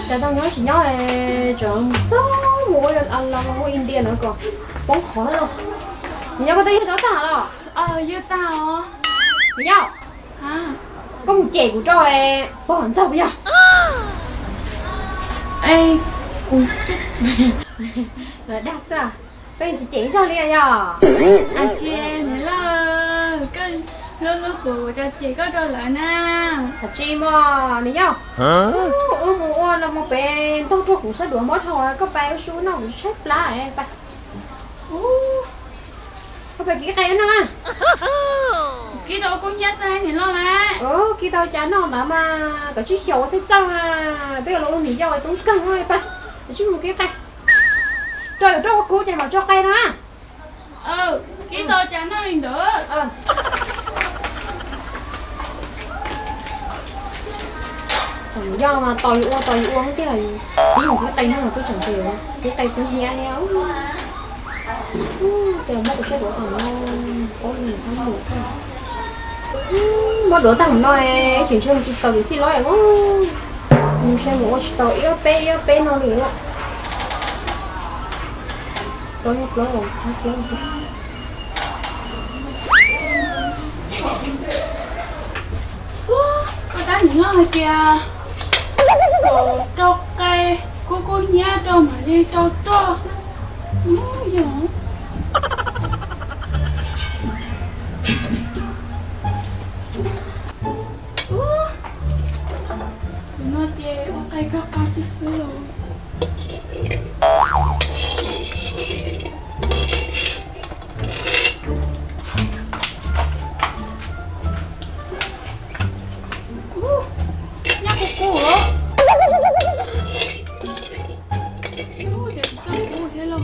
Tại tao nhớ chỉ nhớ trường số mua ăn mua India nữa còn bóng khỏi luôn. Nhớ có tí số tao rồi. Yêu tao. Nhớ. Hả? Có một chè của trò bóng hẳn sao bây giờ? Ê, Là đắt sao? Cái gì chỉ cho liền nhở? chị này là cái lúc của cha chị có đôi lại nè. Thật chi mà, này nhở? Mua là một bé tao cho cũng sẽ đuổi mất thôi, có bé xuống nó cũng xếp lại ba. Có bé cái cây nó à? Cái đồ con giá sai này lo là. Cái tao chán nó mà có chiếc xấu thế sao à? Bây giờ nó nghỉ rồi tôi căng thôi ba. Chứ một cái cây. Trời ơi, cho cô chạy mà cho cây nó à? Cái đồ chán nó liền được. Do mà tòi uống cái này chỉ một cái tay nó là tôi chẳng chịu cái tay tôi nhẹ héo kêu mất cái đũa còn nó có gì không được mất đũa thằng nó chuyển cho mình tàu để xin lỗi quá mình xem một tàu yếu bé nó liền ạ rồi rồi con đá những lo kìa. Cho cây cô nhá cho mà đi cho giờ nó chơi ok các ca sĩ solo nhá cô hello.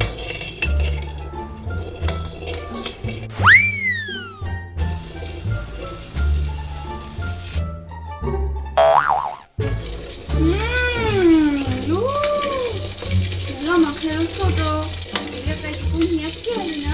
Nó mà khéo sốt rồi, cái cây cũng nhét kia rồi nè.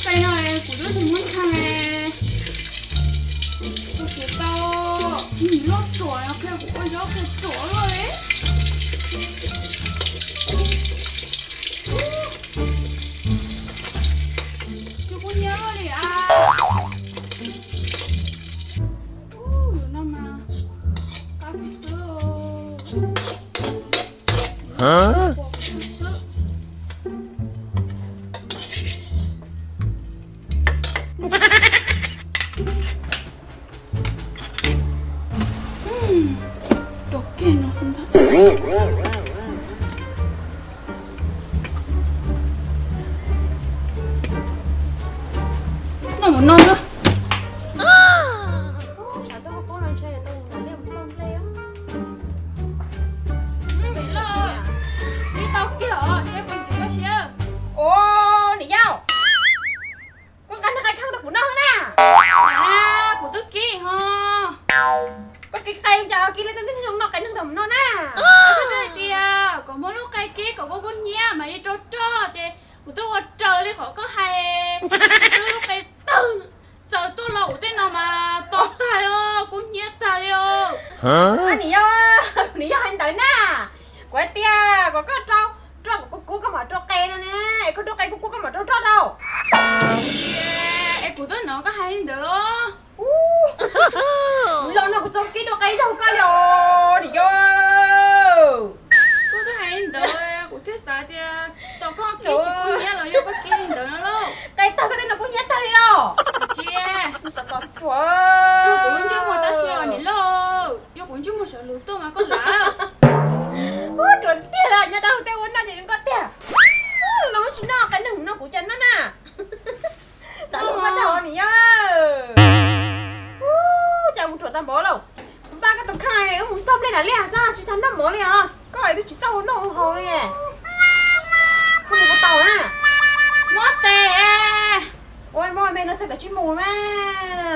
Cây này của đứa thì muốn thằng này của tao nó trổi nó kêu của con gió kêu trổi rồi đấy chú có nhớ đi à nó mà cá sĩ hả? Nó muốn non nữa. Chả tôi có cố nói chơi tôi muốn đem xong leo. Nghĩ là đi tao kia hả? Em mình chỉ có xe. Nị nhau. Con cắn cái khăn tôi của nó nè. Của tôi kia hả? Có cái cây cho kia lên tới nó cái nương thầm nó nè. Cái kia, có một lúc cây kia có cô nhé mà đi cho thì của tôi có trời đi khỏi có hay. Tôi lúc cây tư giờ tôi lẩu tên nào mà to tài ơ, cô nhé tài ơ. Hả? Nị nhau anh tới nè. Của tia, có cho cô có mà cho cây nó nè. Có cho cây cô có mà cho đâu. Em của tôi nó có hay được đó. Lo nó có cái đồ cây đâu có đâu. Nị nhau. Tôi có hay được của thế sao thì tao có cái chị cô nhé là yêu có kia được nó luôn. Cây tao cái tên nó cũng nhét tao đi đâu. Chị Tao có tôi cũng luôn chơi một ta xíu này luôn. Yêu cũng chung một sở lúa tôi mà có lá. Trời tia là nhà đâu tao uống nó gì có tia. Nó chỉ nó cái nừng nó của chân nó nè. Sao nó bắt đầu nè nhá. Chào một chỗ tao bố đâu. Ba cái tấm khai muốn xong lên là lẽ ra chứ thằng nó bố liền. Có phải tôi chỉ sau nó hồ nè. Không có tàu nè. Mất tè. ôi mồi mẹ nó sẽ cái chim mù mà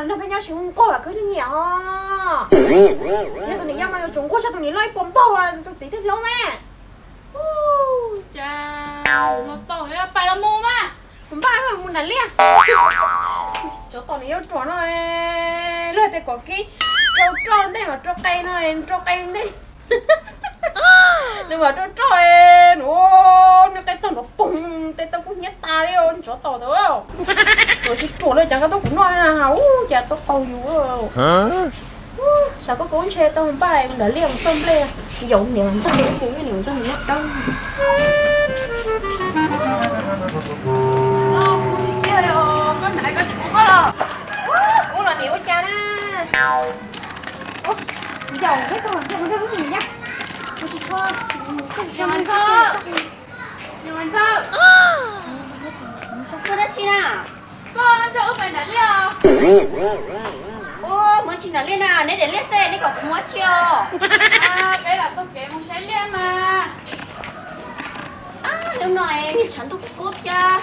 nó phải nhau chúng cô à cứ như nhiều nhưng tụi này mà chúng cô sao tụi này lấy bom bao à tụi chỉ thích lâu mà chà nó to hay là phải là mù mà tụi ba người muốn đánh liền chỗ tụi này yêu trốn rồi lời thì có cái trâu tròn đây mà trâu cây đây nhưng mà trâu tròn nó cái tao nó bùng tay tao cũng nhét ta đi ôn chỗ tao thôi rồi chỉ trốn đây chẳng có tao cũng nói là hảo chả tao cầu dù sao có cuốn xe tao ba em đã liền tôm lên giống nhiều trăm điểm cũng cái nhiều trăm điểm đâu kia rồi con này có chủ có rồi cũng là nhiều cha đó dầu hết rồi không có cái gì nhá tôi chỉ cho nhưng anh thơ cô đã xin à? con cho ướp bài đã liều Ô, mới xin là lên à, nếu để lên xe, nếu còn không chiều. cái là tôi kể một xe liêm mà Đúng rồi, thì chẳng tôi cốt cha.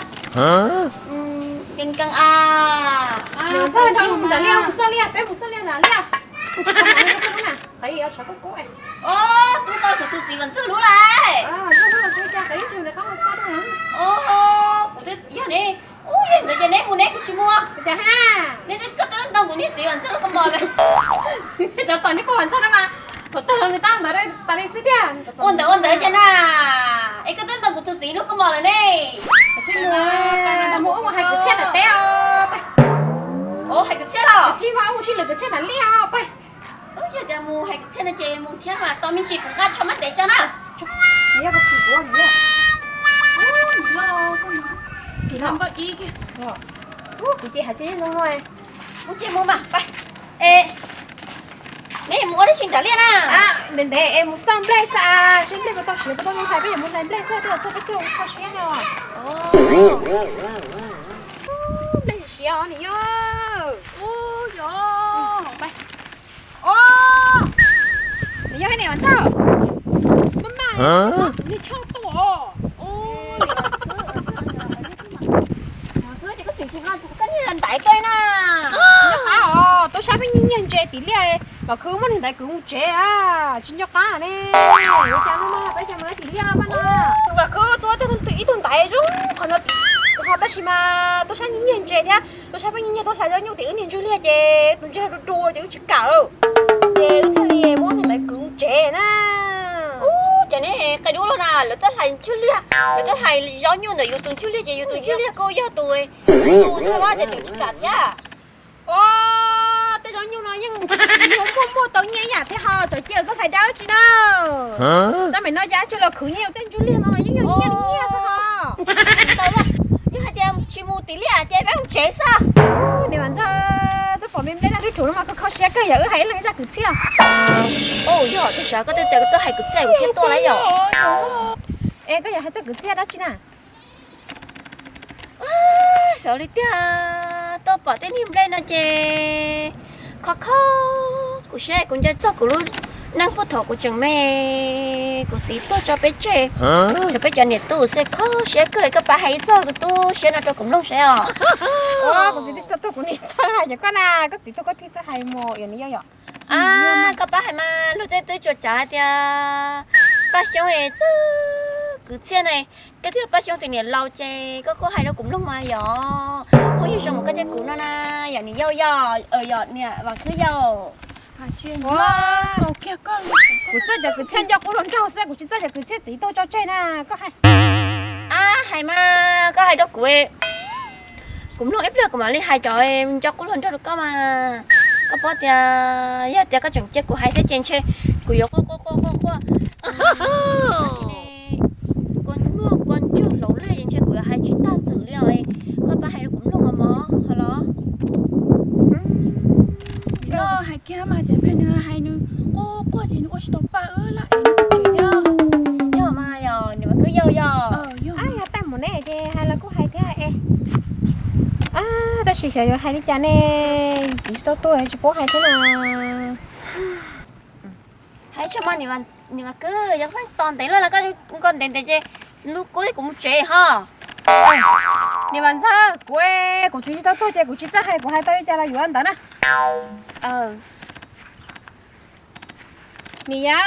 Kinh căng à. Điều sao đâu đã leo một sao leo, bé một sao leo là leo. Thấy ở chỗ cố ấy. Ô, tôi coi của tôi gì vẫn chưa đúng này. Không là chơi cha thấy trường này có một sao nữa. Ô, của tôi giờ này. Ôi, giờ này mua nét của chị mua. Chả ha. Nên tôi cất tới đâu của nét gì vẫn chưa không mò này. Cái chỗ toàn nó có hoàn sao đâu mà. Tôi tên người ta mà đây, ta đây xí tiền. Ôn tới cho na. Ê, cất tới đâu của tôi gì nó không mò này này. Chứ mua mỗi một hai cái xe là teo. Ô, hai cái xe nào? Chứ mà ông chỉ là cái xe là leo. Bay. Giờ ta mua hai cái xe này chị mua thiết mà tao mình chỉ cũng gắt cho mắt để cho na. Nhớ có chỉ của nhớ. lo con mà thì làm bậy ý kìa Chị chị hả chị luôn rồi. Muốn chị mua mà,ไป. Ê. Này mua đi xin trả liền à. Đến đây em muốn xong blazer à. Xin blazer tao xíu tao không phải bây giờ muốn lấy blazer thì tao phải kêu tao xíu nào à. Blazer xíu này yo. ôi giời Bay. Này yo cái này bạn sao? Mama. Này cho tao. Lần tải cây na. Tôi sao phải nhìn trẻ tí lẹ mà cứ muốn hiện tại cứ không trẻ à chính cho cá nè bây giờ nó bây giờ mới tí lẹ mà nó và cứ cho tôi tự ý tôi tại chứ còn nó họ ta chỉ mà tôi sao nhìn trẻ thế tôi sao phải nhìn tôi thấy cho nhiều tí nhìn chưa lẹ trẻ tôi chưa được đùa chứ chứ cả đâu trẻ thế thì muốn hiện tại cứ trẻ na Chả này cái đứa luôn à, lỡ tất hành chưa lẹ, lỡ tất hành gió như này yêu tôi chưa lẹ, chị yêu tôi chưa lẹ cô yêu tôi, tôi sao mà để chịu cả thế à? tôi giống như nó nhưng không mua tao nhẹ nhàng thế hả trời chiều tôi thấy đau chứ đâu sao mày nói giá cho là khử nhiều tên chú liên rồi nhưng nhẹ sao hả Tao là, nhưng hai em chỉ mua tí lẹ, chị bé không chế sao? để bạn ra tôi phỏng vấn đây là đứa chủ mà có khó xe cái giờ hãy lên ra cử xe Giờ tôi sợ cái tôi hay cứ xe của thiên to lấy giờ. ê cái giờ hãy ra cử xe đó chứ nào Sợ đi tia, tôi bỏ tên hiểm lên nè chị. Khó của xe cũng cho của luôn. Năng phô thọ của chồng mẹ của chị tôi cho bé trẻ. Cho bé trẻ này tôi sẽ khó sẽ cười các bà hãy cho tôi sẽ là cho cũng đông sẽ à. có gì tôi cũng đi chơi hay con à có gì tôi có thích chơi hay mò ở đây vậy Các bà hãy mà lúc đây tôi cho trả tia. Bà xong rồi chứ cứ xe này cái thứ bà xong thì này lâu chê có hay nó cũng đông mà giờ ôi như xong một cái chê cũ nó na giờ này dâu giờ nè và thứ dâu chuyện sầu kia con của chơi giờ cứ chơi cho cô lớn trâu xe của chơi giờ cứ chơi gì tôi cho chơi nè có hay hay mà có hay đó của em cũng luôn ép được mà đi hai trò em cho cô lớn trâu được có mà có bó tia giờ tia có chuyện chết của hai thế trên chơi của yếu cô con chưa lẩu lên trên của hai chị ta xử lý rồi con ba hai nó cũng luôn mà hello giờ hai kia mà để bên nữa hai nữa cô thì nó stop ba lại nó chơi nhau giờ mà giờ nếu mà cứ giờ ai ta một nè kìa hay là cũng hay thế em ta chỉ sợ hai đứa cha nè chỉ tôi hay chỉ bố hai thế nào hãy cho mà nếu mà cứ giống toàn tính là cái con đèn chứ lúc cuối cũng chế ha 你晚上我自己到多姐，我去这还我还到一家了有安的呢。你呀。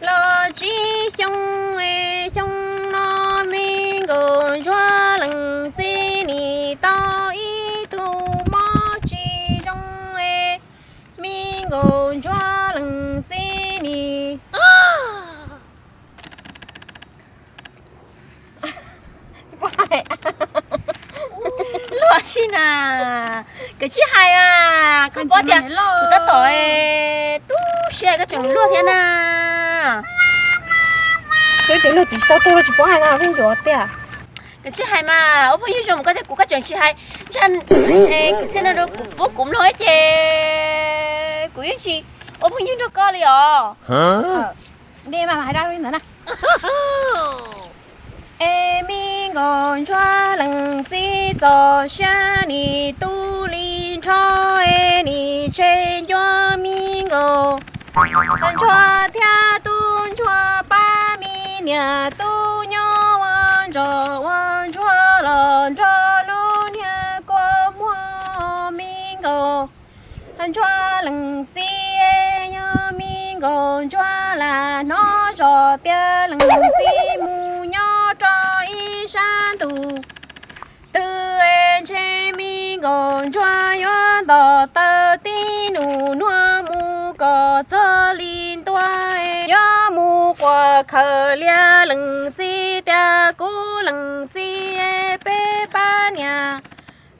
lo chỉ xong nó mình còn cho lần gì nì tao ý tu mò chỉ trong mình còn cho lần gì nì lo chi nà cái chi hay à cái bó tiền của ta tội tu xe cái chuyện lo thế nào cái lo chỉ sao tôi chỉ bỏ hai nào bên chỗ thế à cái chi hay mà ông phải dùng cái của các chuyện chi hay chân cái xe nó bố cũng nói chứ của những gì ông phải dùng được coi liền đi mà phải ra bên nữa nè em mình còn cho lần gì cho xa ni tu li cho em ni trên cho mình go còn cho theo tu cho ba mi nhà tu nhau quan cho lần cho luôn nhà qua mua mình go còn cho lần gì nhớ mình còn cho là nó cho tia lần gì mu nhau cho y san tu từ em trên mình còn cho yon đỏ tơ tin nụ noa mu có cho linh toa ya mu qua khờ lia lần gì tia cú lần gì bê ba nhà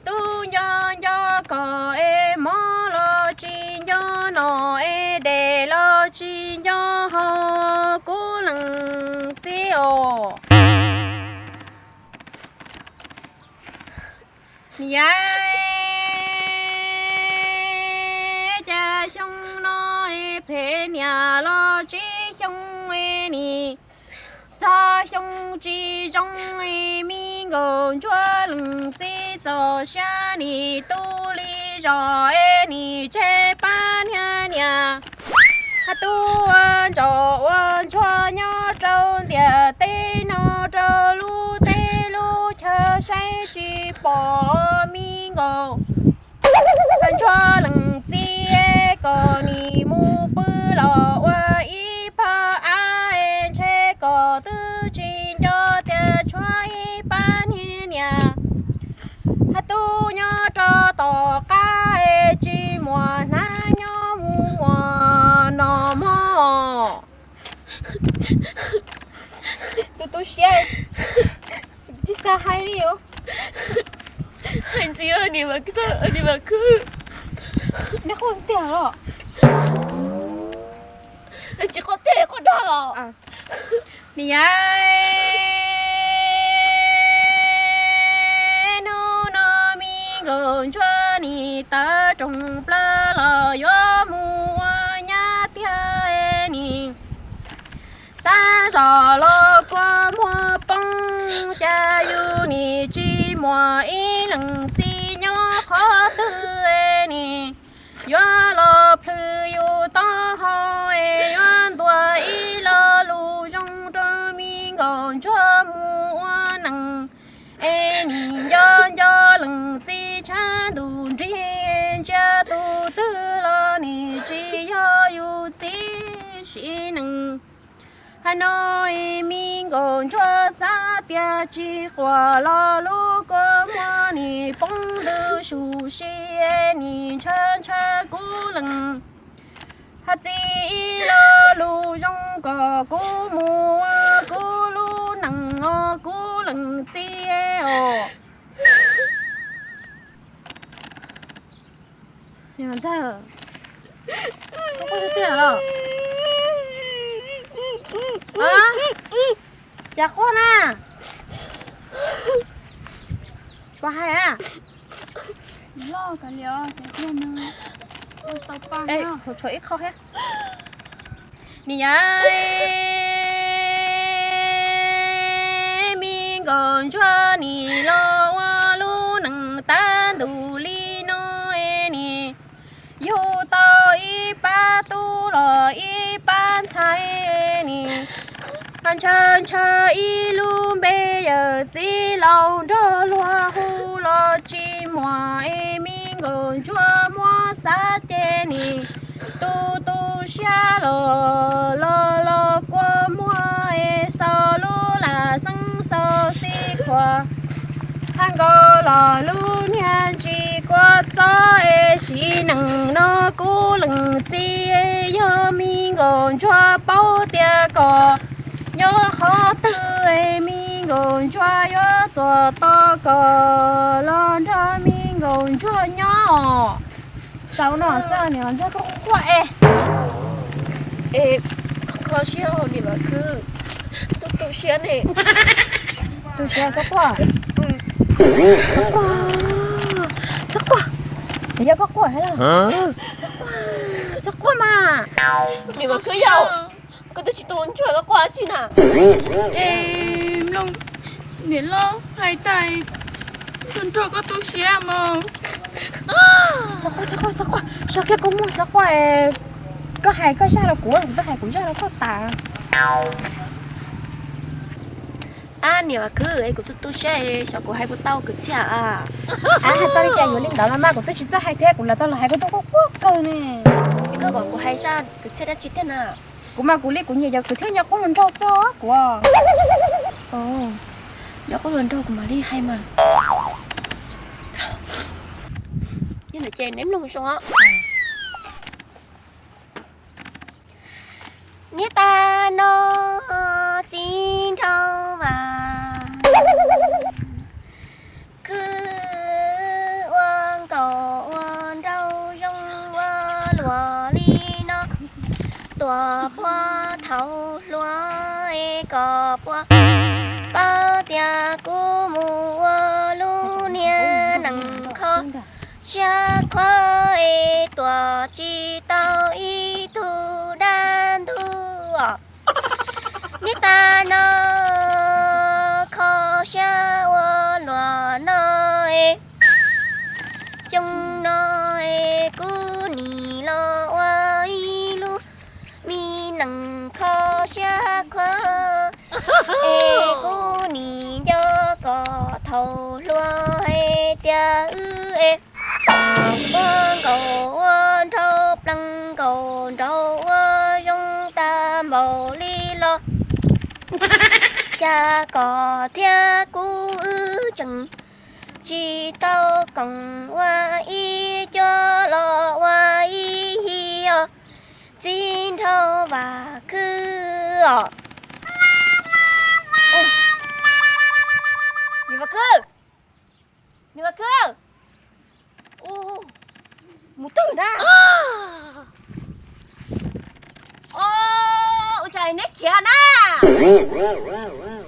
tu yo có em mò lo chi yo nó để lo chi yo ho cú lần gì ô dạ cha xong nó phê nhà lo chi xong nì cha xong chi trong mình còn cho lần gì cho xa nì tu li rồi nì chế ban nhà tu cho nhau trâu địa tê nó trâu lu chờ say chỉ bỏ mi ngô cho lần gì có ni mu bự lò wa y pa ai che có tư trình cho tiền cho y ban nhà tu nhau cho tỏ cá chỉ mùa na nhau mùa nọ mò tu xe chỉ sao hay đi không hành gì ơi đi mà cứ nó không tiền rồi chỉ có tiền có đó à nè nó mi gần cho nì ta trồng plơ lò gió mùa nhá tia nì xa rò lo qua mùa bông cha yu nì chi mùa ý lần chi nhỏ khó tư nì gió lo plư yu to ho yuan tua ý lo lu trong trơ mi gần cho mùa nắng nì do lần chi cha đủ riêng cha tu tư lo nì chi do yu chi nâng Hà Nội mình còn cho xa tia chi qua lo lu có mua nì phong tư su xe nì chân cha cú lần Hà chi lo lu trong có cú mua cú lu nặng ngô cú lần chi ồ nhưng mà sao không có tiền đâu chả con à có hay à lo cả liều cái tiền nữa tao pa ê hồi chỗ ít không hết nè nhá mình còn cho nì lo lu nằng ta đủ li nó nì yêu ta 了一般菜呢。看chân chờ y lu bê giờ dĩ lòng đô loa hu lo chi mùa y mình gồm chua mua sa tê nì tu tu xa lo lo lo qua mua y sao lu là sân sao si khoa hàng go lo lu nha chi qua gió y xí nâng nó cú lưng chi y yo mình gồm chua bao tia cò nhớ khó tư em mi gồm cho nhớ tổ to cờ lon cho mi gồm cho nhỏ sao nó sao nè cho có quậy khó xíu thì mà cứ tôi xíu này tôi sẽ có quả có quả bây giờ có quả hay là có quả mà nhưng mà cứ giàu tôi chỉ tốn chuyện nó quá chi nào em long nè lo hai tay chân trời có tôi xé mà sao qua sao kia cũng mua sao qua có hai có ra là của có hai cũng ra là có tà nếu mà cứ ấy của tôi sẽ sao của hai của tao cứ chả hai tao đi chạy người linh đạo mà của tôi chỉ ra hai thế cũng là tao là hai của tôi có quốc cơ nè cái gọi của hai ra cứ sẽ đã chi tiết nào của mà của lý của nhiều giờ cứ theo nhau có lần rau xó của đó có lần rau của mà đi hay mà nhưng là chèn ném luôn sao á nghĩa ta nó xin trâu và cứ uống cầu uống rau rong qua lúa ly nó tua hoa thâu lúa cỏ hoa bao tia cú mùa lu nia nằng kho xa khoa tua chi tao y tu đan tu nít ta nó kho xa hoa lúa nó trong nó cú nì lo hoa y lu mi nằng kho xa khoa cô nì cho cỏ thầu lúa hay tia ư con cầu trâu plăng cầu trâu dung ta màu li lo cha cỏ thia cú ư chẳng chỉ tao cần qua y cho lo qua y hi xin thâu và cứ nhưng mà cứ một từ ra trời nét kia na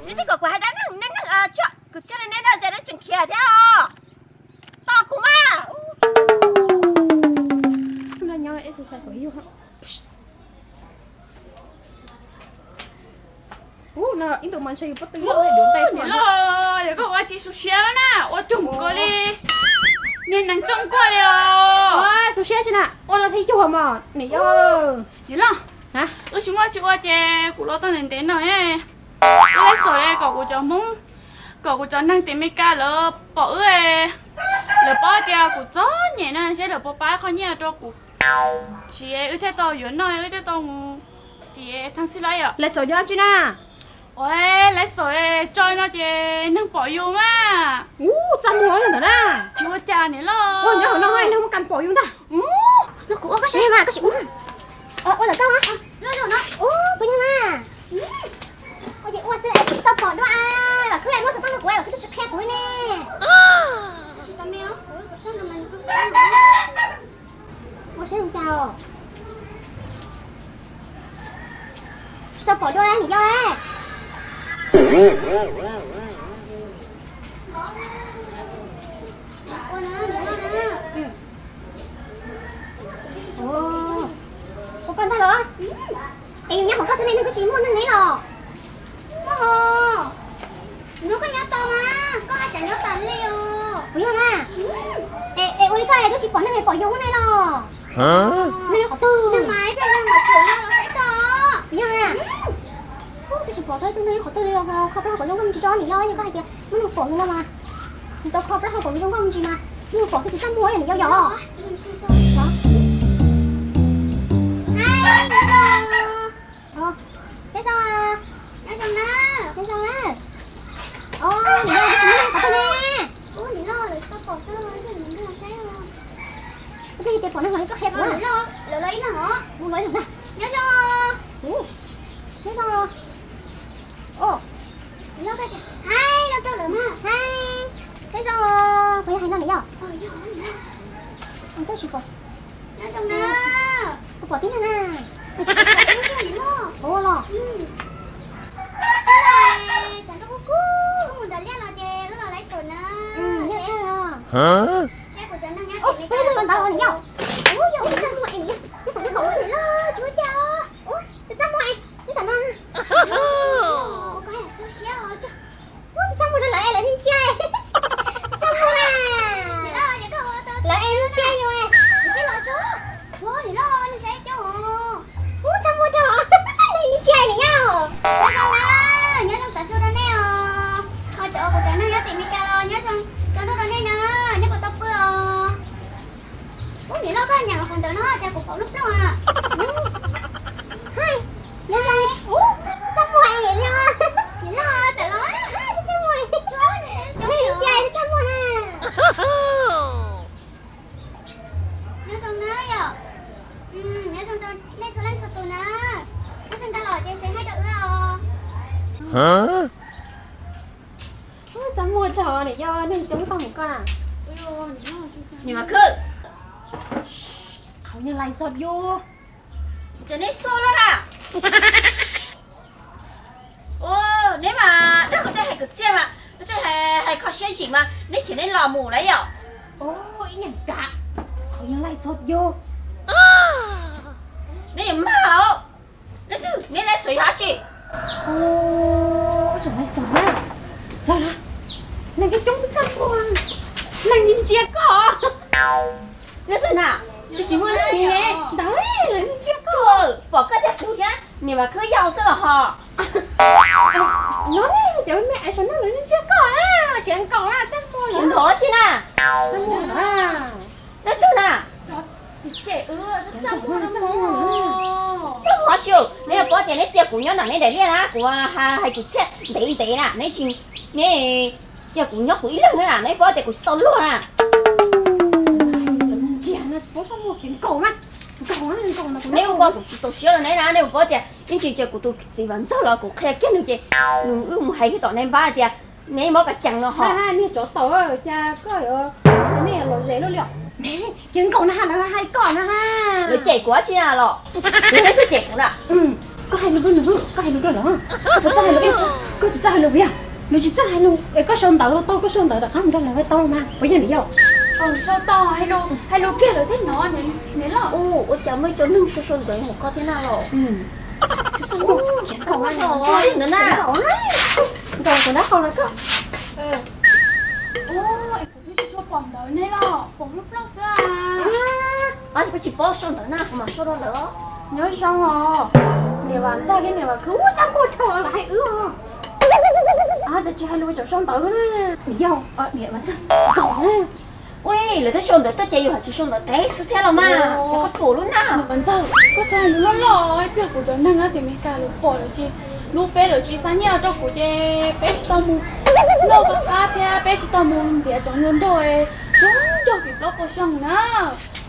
nét cái quả đá nét cho cứ chơi nét đâu chơi nét chừng kia theo to cũng mà là nhau exercise của yêu hả nào in tụi mình sẽ bắt tay nhau để đường tay lo để có qua chỉ số xe nè qua chung coi đi nên nàng trông coi rồi số xe chứ nè là thấy chưa mà này yo gì lo hả chúng ta chỉ qua chè của lo tao nên đến rồi ấy lấy sổ đây cậu của cháu muốn cậu của cháu đang tìm mấy ca lỡ bỏ ấy lỡ bỏ tia của chó nhẹ nè sẽ lỡ bỏ bá khó nhẹ cho của chị ấy thế tao yếu nói thế tao thì thằng xin lấy à lấy số cho chứ nè ôi lấy sổ chơi nó chè nâng bỏ vô mà trăm mươi rồi đó chưa cha nữa lo ôi nhớ nó hay nó cần bỏ vô ta nó cũng có xe mà có chị ôi là sao á nó bây giờ mà ôi vậy ôi sẽ em stop bỏ đó à là cứ em nó sẽ tăng của em là cứ chụp kẹp của nè chị tao mèo tao là mình ôi sẽ không chào stop bỏ đó em nghỉ do ấy Ủa con sao rồi? Em nhớ một cái này nó có chuyện muốn năn nỉ rồi. Nó có nhớ tao mà, có ai chẳng nhớ tao liêu. Ủa mà. Ê ôi cái này tôi chỉ bỏ này bỏ vô cái này rồi. Hả? Này có tư. Năm máy bây giờ mà nó sẽ có. Ya. Tôi support thôi, tôi nói họ tôi là không ra của nó không cho你lo như cái kia, nó được phổ nó mà. Tôi không ra của nó không gì mà, nhưng phổ thì sao mua này giao dò. Đó. Hai, thế sao à? Thế sao nè? Thế sao nè? Ôi,你lo cái chúng này có nè. Ủa,你lo rồi sao phổ sao rồi cái mình nó sai rồi. Cái gì phổ nó nói có khép quá. Ni lo, lấy nó hả? Muốn lấy được nè. Nhớ cho. Thế sao? Ồ, nó cái hai nó cho được mà hai thế sao phải hai nó này à? Không có gì cả. Nó trong đó. Có bỏ tiếng nè. Ồ lo. Chẳng có cú không muốn đánh là chè nó là lấy sườn nè. Nhớ chưa? Hả? Cái của nó nhá. Ôi, cái nó tao này nhau. Ôi, ôi, sao vậy nhỉ? Cái thằng nó này lo, chúa cha. Ôi, sao vậy? Cái thằng nó. Sao mà nó lại em lại đi chơi? Sao mà là em nó chơi rồi à? Cái lo chú. Ủa thì lo nó sẽ cho. Ủa sao mà đó? Đây đi chơi này nhau. Nhớ trong tại sao đó nè. Ở chỗ của cháu nó nhớ tìm Mika lo nhớ trong chỗ đó nè nè, nhớ của tao bữa. Ủa thì lo có nhà mà phần tự nó cha của cậu lúc đó à. Hai. Nhớ đây. Ủa sao mà em vậy lo? Vậy lo tại lo. Nhớ xong nữa giờ nhớ xong rồi lên số lên photo nè nhớ xong ta lòi trên xe hai đợt nữa hả? Sao mua trò này do nên chúng con một con à? Nhưng mà cứ không như lại sọt vô cho nên xô lên à. Ô, nếu mà nó không đây hay cực xe mà nó đây hay khó xuyên chỉ mà nếu chỉ nên lò mù đấy ạ. ôi nhàng cả không như lại sọt vô nếu mà hả nếu thứ nếu lấy水下去ôi trời lại sọt á là này cái chúng sao qua này nhìn chia cỏ nếu thứ nào tôi chỉ muốn là gì nè đấy là nhìn chia cỏ bỏ cái thẻ cũ nhá nhưng mà cứ giàu sẽ là họ nó đi trời mẹ sao nó lại nhìn chia cỏ á kiện cỏ á chắc mua chuyện đó chứ nè chắc mua à nếu thứ nào trẻ chắc mua nó mua không khó chịu nếu mà có tiền lấy tiền của nhau là lấy để liên á của hai chục xe để để nè lấy chuyện nè tiền của nhau của ít lần nữa là lấy có tiền của sâu luôn à chị nó có sao mua kiện cỏ mà nếu có của tôi xíu là nấy nè nếu có tiền nhưng chị của tôi chỉ vẫn rất là của khe kiến được chị một hai cái tỏ nem ba tiền nếu mà cả chẳng nó họ ha nè chỗ tổ cha có nè lò rễ nó liệu nè kiện cỏ nó hai cỏ nó ha rồi chạy quá chi à lọ lấy cái chạy cũng đã có hai lúa có hai lúa đó có hai lúa có chỉ hai lúa bia lúa chỉ hai lúa có sơn tợ to có sơn tợ đặc không là phải to mà bây giờ đi đâu sao to hai lúa kia là thế nó này là ôi chả mấy chỗ nâng sơn tợ một có thế nào lọ cỏ anh rồi nữa nè cỏ của nó còn là có ôi cho bọn đỡ này lo bọn lúc đó sao anh có chỉ bỏ sơn tợ nào mà sơn đó nữa nhớ xong rồi nếu bạn ra cái này mà cứ chắc cô cho lại tôi chỉ hai lúa chỗ xong tới nè nhiều để bạn ra cỏ nè ui là thế sơn tợ tôi chạy vào chỉ sơn tợ thế sự thế là mà có chủ luôn nào bạn ra có sai lúa lo việc của tôi năng á thì mình cả lúa bỏ rồi chị lúa bé rồi chị sáng nhau cho của chị bé tao mua nó có cá thế bé tao mua thì chọn luôn thôi chúng cho kịp nó có xong nè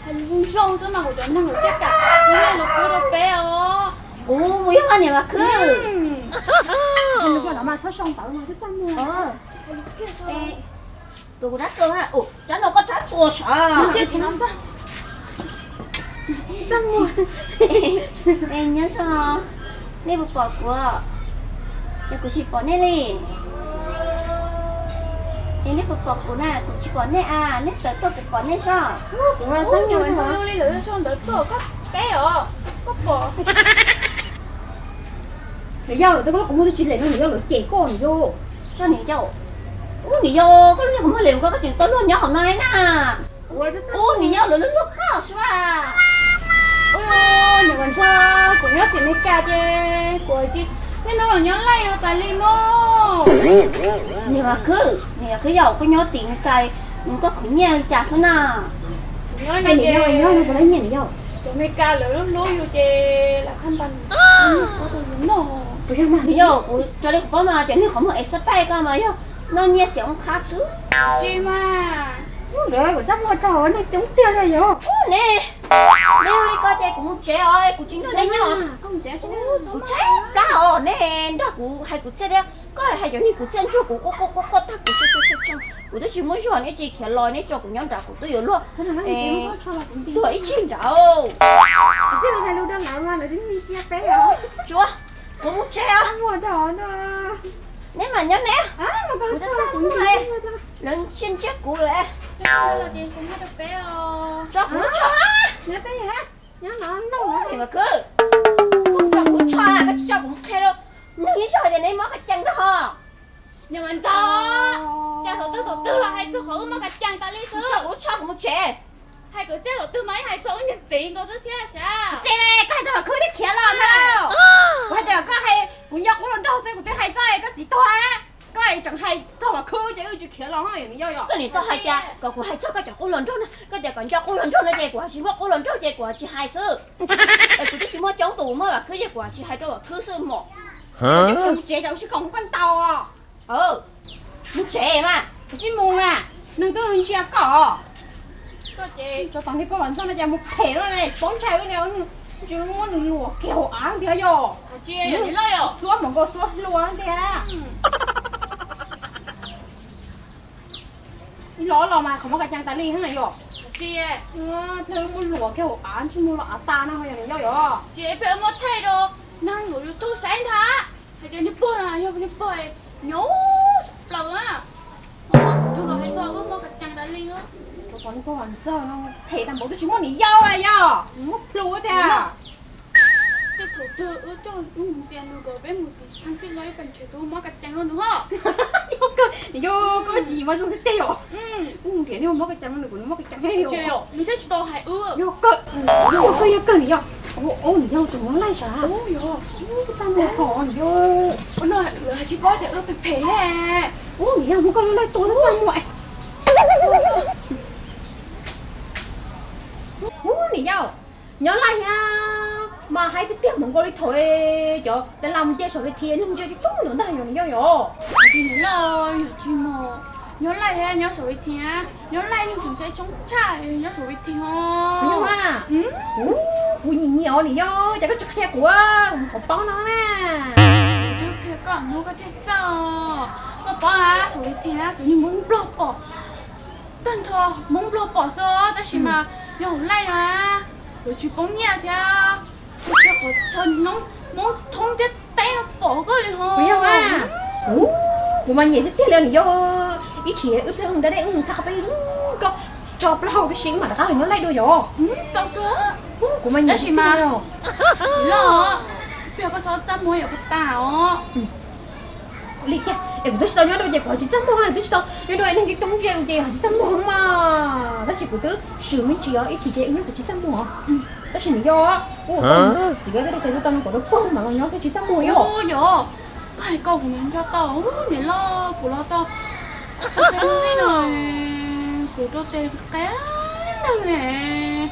hay luôn xong chứ mà của tôi năng rồi tất cả này là cứ đâu bé ồ mấy anh này mà cứ nhưng mà nó mà sao xong tới mà cứ chăm mua đồ đắt cơ ha ồ trái đâu có trái tua sợ chết thì nó sao chăm mua em nhớ sao nè bộ bọc của cho cô chị bỏ nè đi em nè bộ bọc của nè cô chị bỏ nè à nè tới tôi cũng bỏ nè sao cũng là rất nhiều anh thôi đi lựa xong tới tôi có bé ở có bỏ thì giao rồi tôi có không mua tôi chỉ lấy nó giao rồi trẻ con vô sao nè cháu ủa nè vô có lúc không có liền có cái chuyện tới luôn nhớ hôm nay nè ủa nè vô rồi lúc có sao ôi nhiều con sao của nhớ tiền lấy cả chứ của chị nên nó là nhớ lại ở tại limo nhiều cứ giàu có nhớ tiền cái có cũng nhiều trả số nào nhớ Cái này này nhau, nhau nó có lấy nhìn nhau. của mấy ca lỡ lúc lúa vô chị là khăn bằng có tôi đúng rồi Bây giờ mà bây giờ của cho đến có mà cho nên không một extra pay cơ mà yo nó nhẹ sẽ không khá xứ chị mà được của sắp mua trò nó trúng tiền rồi yo. nè nếu đi coi chơi cũng trẻ ơi cũng chính nó đấy nhá không trẻ chứ cũng trẻ đó nè đó cũng hay cũng trẻ đấy có hay giống như cũng trẻ chút cũng có ta cũng chút của tôi chỉ muốn cho anh chị khéo lòi này cho cũng nhớ đã của tôi rồi luôn Thế là nó chỉ có cho là cũng tiền. tôi chín đâu Thế là hai lúc đang làm ra là đến chia bé rồi. chúa cũng muốn trẻ Mua đỏ nó. nếu mà nhớ nè À mà con cũng sao rất cũng cũng hay lên trên chiếc cũ lẽ đây là tiền sống cho bé cho cũng cho Nhớ cái gì hả? Nhớ nó thì mà cứ không cho cũng cho à cái cho cũng khéo đâu nếu như cho thì nên mất cái chân đó hả nhưng mà sao cha thổ tư là hai thứ khổ mà cả chàng ta lý thứ cho cũng trẻ hai cái chết thổ tư mấy hai chỗ nhận tiền có thứ thế sao Chị này, cái giờ cứ thích khía lon đâu. Bây giờ có hay cũng nhóc cũng lần đầu xem cũng thấy hay chơi cái gì thôi á. Có ai chẳng hay thôi mà cứ chứ chứ khía lon hay như vậy. cái này tao hay cha còn cũng hay cho cái chỗ cô lần trước này cái giờ còn cho cô lần trước nó dây quả chỉ mất cô lần trước dây quả chỉ hai sư cái chỉ mất chống tù mới là cứ dây quả chỉ hai đôi cứ sư một Không trẻ cháu chứ không quan tàu à. lúc trẻ mà Chị mù à. Đừng tôi hình chia cỏ. có chị Cho tao đi có lần sau nó ra một thể rồi này. Bóng chai cái nào chứ muốn lùa kẹo áng thì rồi. chị vậy lo rồi Xuống một cô xuống lùa đi à. Ló lò mà không có cái trang tá ly thế này rồi. chị Thế muốn lùa kẹo áng chứ mua lọ ta nó hơi này rồi. chị phải một thay đồ năng ngủ tu sáng thá thì chị đi bơi à đi bơi nhố lần á tôi nói cho ước mơ cả chàng đã liên á Tôi còn có hoàn giờ nó thể thằng bố tôi chỉ muốn đi dâu này rồi. Mất lùa thế à. cái thủ tư ước cho tiền được rồi bé một gì thằng xin lấy phần trẻ tôi mơ cả chàng luôn đúng không Vô có gì mà không thích tiêu. Thế nếu mà cái trang nó cũng mất cái trang hay chị rồi. mình thấy tôi hãy ước Vô cơ. Vô cơ đi vô. Ô đi vô chúng nó lại sao? Ô vô. Cái trang nó thỏ đi vô. ôi nói là chị có thể ước phải phê hè Ô đi vô một con lại tối nó trang ngoại. Ô đi vô. Nhớ lại nha. Mà hai cái tiệm mong có đi thôi cho để làm chơi sổ cái thiên không chơi đi tung nữa đây rồi vô. chị nhớ lời chị mà nhớ lại ha nhớ số thì á nhớ lại nhưng chúng sẽ chống trả nhớ số thì ho Nhưng mà ui nhiều đi vô chả có chắc xe của không bó nó nè. tôi thế còn mua cái thế sao có bỏ á số thì á tự nhiên muốn block bỏ tân thọ muốn block bỏ sao tại vì mà nhớ lại à rồi chị bóng nhà thì à tôi có chân nó muốn thông cái tay nó bỏ cái liền ho Bây giờ mà của mà nhìn thấy lên vô ý chỉ ướp lên đây đây thằng phải có cho bao tôi xin mà đã là nhớ lại đôi vô tao cơ của mà nhìn đó chị mà lo bây giờ có cho chân mua ở cái tàu lý kia em tôi sao nhớ đôi giờ có chỉ xăm thôi tôi sao nhớ đôi anh cái công việc gì chỉ xăm không mà đó chỉ của tôi sửa mình chỉ ở ý chỉ chơi ứng tôi chỉ xăm mua đó chỉ lý do chỉ cái đây tôi tao có đâu không mà nó nhớ tôi chỉ xăm mua vô ôi dồi cái câu của mình cho tao để lo của lo tao cái này của tôi tên cái này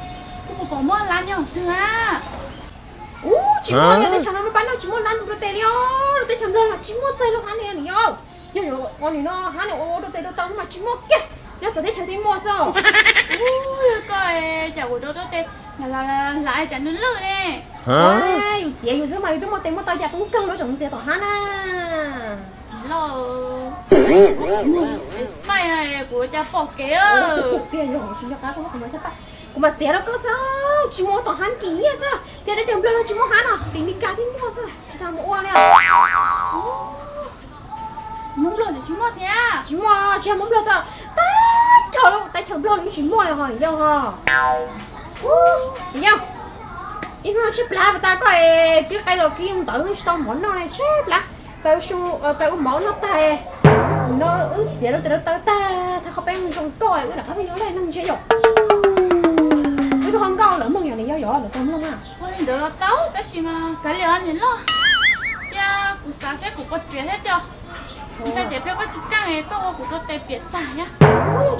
của bỏ mua lá nhỏ thứ á chỉ mua cái thằng nó mới bán nó chỉ mua lăn đồ tê liao đồ tê thằng nó chỉ mua dây nó hắn này liao giờ rồi con nó hắn này đồ tê đồ tao mà chỉ mua kia nhớ giờ thấy thằng mua sao ui cái chả của tôi tên là lại chả đứng lư nè ai chị yêu sớm mà tôi mua tiền mua tao giờ cũng cân nó trồng xe tao hắn à lo mày này của cha bỏ kia kia rồi xin cho cá không phải sao cũng mà xe nó có sao chỉ mua tao hắn kỹ sao thế để chồng nó chỉ mua hắn à tiền đi cá thì mua sao tao mua nè muốn lo thì chỉ mua thế à chỉ mua chỉ muốn lo sao tay chồng lo chỉ mua này hỏi nhau hả đi nhau ít nói chép lá ta có trước cái đầu kia tự nó tao món nó này chép lá phải su phải món nó tay nó ướt dễ nó từ ta ta không bên trong coi cái là không nhớ đây nó chơi dục cái tôi không câu nữa mong nhà này do gió là tôm luôn à. ôi được là tấu tới xí mà cái liệu anh nhìn lo cha cụ sáng sẽ cụ có chuyện hết cho cha để phía có chiếc căng này tôi cụ tôi tè biệt tải nhá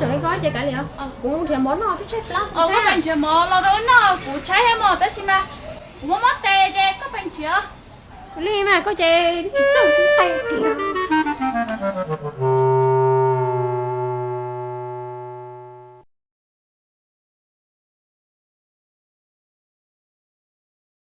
Trời ơi có chơi cả liệu. Cũng không thèm món nào tôi chết lắm. có bánh chè mò lo đó nó cụ cháy hết mò tới xí mà cụ mất tè chứ có bánh chè Li mà có chơi chỉ tao hay